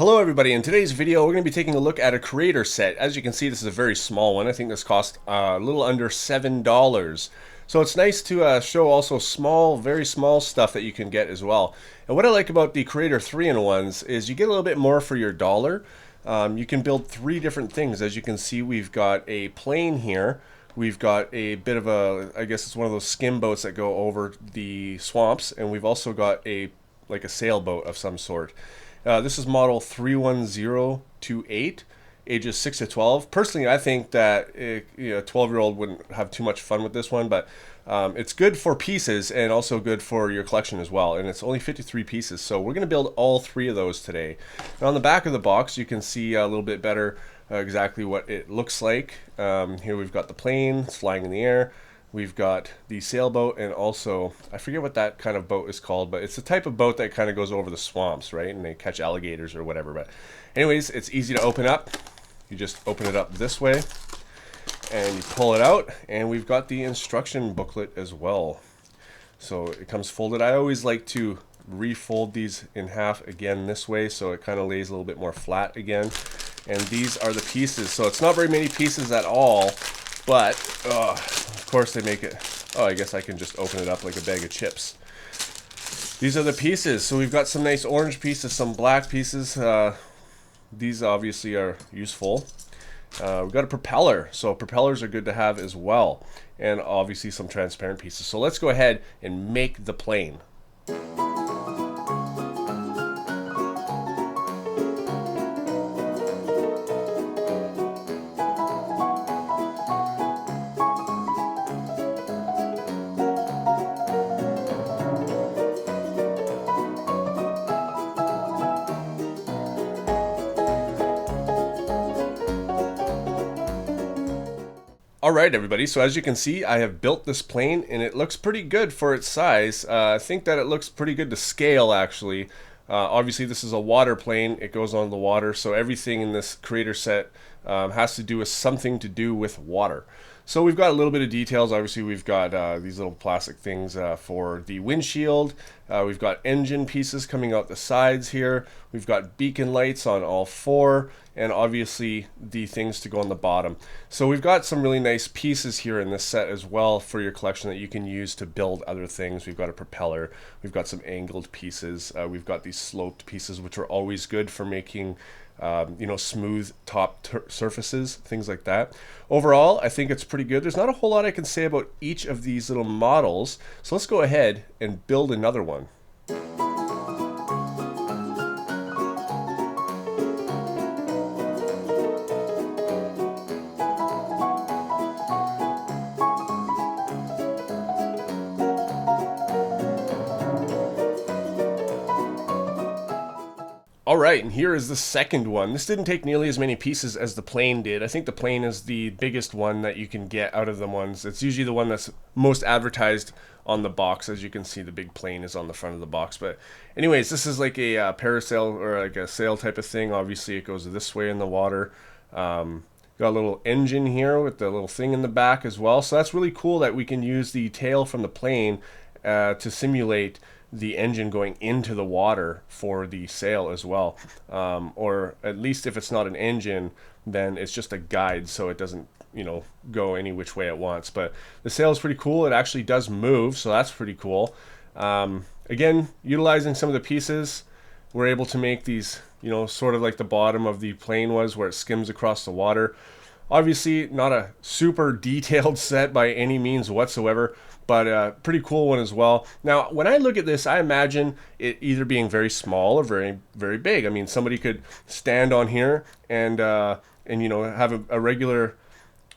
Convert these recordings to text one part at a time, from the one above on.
Hello everybody, in today's video we're going to be taking a look at a creator set. As you can see, this is a very small one. I think this cost a little under $7. So it's nice to show also small, very small stuff that you can get as well. And what I like about the Creator 3-in-1s is you get a little bit more for your dollar. You can build three different things. As you can see, we've got a plane here. We've got a bit of a, I guess it's one of those skim boats that go over the swamps. And we've also got a sailboat of some sort. This is model 31028, ages 6 to 12. Personally, I think that a 12-year-old wouldn't have too much fun with this one, but it's good for pieces and also good for your collection as well. And it's only 53 pieces, so we're going to build all three of those today. Now, on the back of the box, you can see a little bit better exactly what it looks like. Here we've got the plane, it's flying in the air. We've got the sailboat, and also, I forget what that kind of boat is called, but it's the type of boat that kind of goes over the swamps, right? And they catch alligators or whatever. But anyways, it's easy to open up. You just open it up this way, and you pull it out, and we've got the instruction booklet as well. So it comes folded. I always like to refold these in half again this way, so it kind of lays a little bit more flat again. And these are the pieces. So it's not very many pieces at all, but of course they make it. Oh, I guess I can just open it up like a bag of chips. These are the pieces. So we've got some nice orange pieces, some black pieces. These obviously are useful. We've got a propeller, so propellers are good to have as well, and obviously some transparent pieces. So let's go ahead and make the plane. Alright everybody, so as you can see, I have built this plane and it looks pretty good for its size. I think that it looks pretty good to scale actually. Obviously this is a water plane, it goes on the water, so everything in this creator set has to do with something to do with water. So we've got a little bit of details. Obviously we've got these little plastic things for the windshield. We've got engine pieces coming out the sides here. We've got beacon lights on all four, and obviously the things to go on the bottom. So we've got some really nice pieces here in this set as well for your collection that you can use to build other things. We've got a propeller, we've got some angled pieces, we've got these sloped pieces which are always good for making smooth top surfaces, things like that. Overall, I think it's pretty good. There's not a whole lot I can say about each of these little models, so let's go ahead and build another one. Alright, and here is the second one. This didn't take nearly as many pieces as the plane did. I think the plane is the biggest one that you can get out of the ones. It's usually the one that's most advertised on the box. As you can see, the big plane is on the front of the box. But anyways, this is like a parasail or like a sail type of thing. Obviously it goes this way in the water. Got a little engine here with the little thing in the back as well. So that's really cool that we can use the tail from the plane to simulate the engine going into the water for the sail as well, or at least if it's not an engine, then it's just a guide, so it doesn't go any which way it wants. But the sail is pretty cool. It actually does move, so that's pretty cool. Again, utilizing some of the pieces, we're able to make these sort of like the bottom of the plane was, where it skims across the water. Obviously not a super detailed set by any means whatsoever, but a pretty cool one as well. Now, when I look at this, I imagine it either being very small or very, very big. I mean, somebody could stand on here and have a regular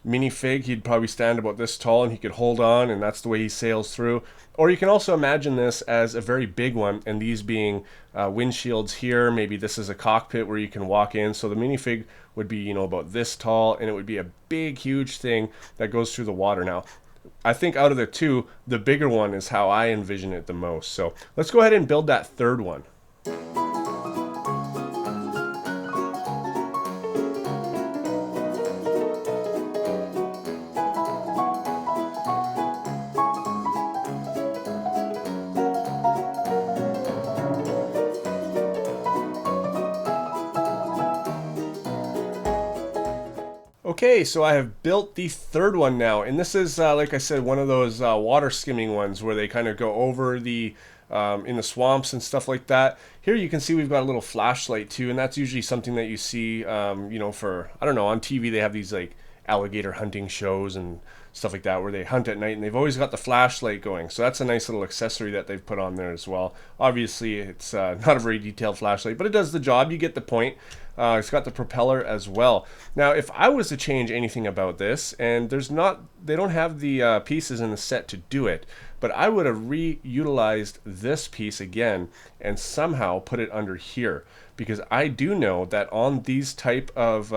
minifig. He'd probably stand about this tall and he could hold on, and that's the way he sails through. Or you can also imagine this as a very big one, and these being windshields here. Maybe this is a cockpit where you can walk in. So the minifig would be about this tall, and it would be a big, huge thing that goes through the water. Now, I think out of the two, the bigger one is how I envision it the most. So let's go ahead and build that third one. Okay, so I have built the third one now, and this is, like I said, one of those water skimming ones where they kind of go over the in the swamps and stuff like that. Here you can see we've got a little flashlight too, and that's usually something that you see, you know, for, I don't know, on TV they have these like alligator hunting shows and stuff like that where they hunt at night, and they've always got the flashlight going. So that's a nice little accessory that they've put on there as well. Obviously it's not a very detailed flashlight, but it does the job. You get the point. It's got the propeller as well. Now if I was to change anything about this, and they don't have the pieces in the set to do it, but I would have reutilized this piece again and somehow put it under here, because I do know that on these type of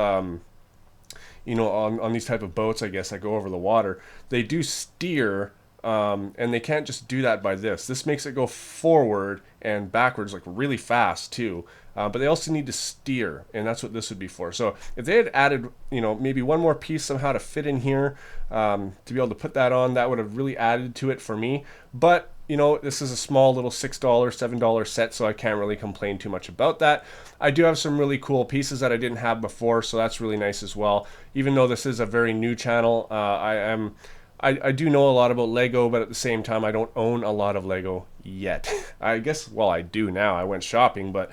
you know, on these type of boats, I guess, that go over the water, they do steer, and they can't just do that by this. This makes it go forward and backwards like really fast too. But they also need to steer, and that's what this would be for. So if they had added, you know, maybe one more piece somehow to fit in here, to be able to put that on, that would have really added to it for me. But you know, this is a small little $6, $7 set, so I can't really complain too much about that. I do have some really cool pieces that I didn't have before, so that's really nice as well. Even though this is a very new channel, I do know a lot about Lego, but at the same time, I don't own a lot of Lego yet. I guess, well, I do now. I went shopping, but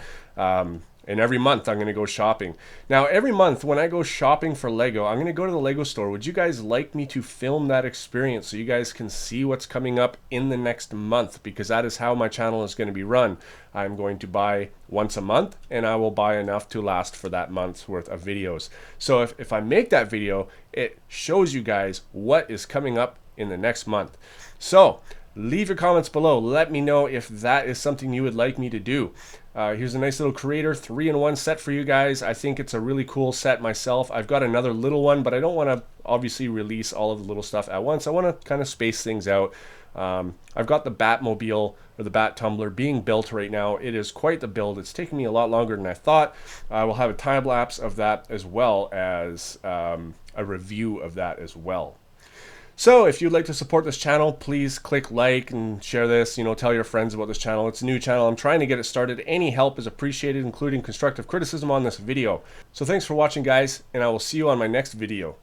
and every month I'm going to go shopping. Now, every month when I go shopping for Lego, I'm going to go to the Lego store. Would you guys like me to film that experience so you guys can see what's coming up in the next month? Because that is how my channel is going to be run. I'm going to buy once a month, and I will buy enough to last for that month's worth of videos. So if I make that video, it shows you guys what is coming up in the next month. So leave your comments below. Let me know if that is something you would like me to do. Here's a nice little Creator 3-in-1 set for you guys. I think it's a really cool set myself. I've got another little one, but I don't want to obviously release all of the little stuff at once. I want to kind of space things out. I've got the Batmobile, or the Bat Tumbler, being built right now. It is quite the build. It's taken me a lot longer than I thought. I will have a time lapse of that, as well as a review of that as well. So if you'd like to support this channel, please click like and share this, you know, tell your friends about this channel. It's a new channel. I'm trying to get it started. Any help is appreciated, including constructive criticism on this video. So thanks for watching, guys, and I will see you on my next video.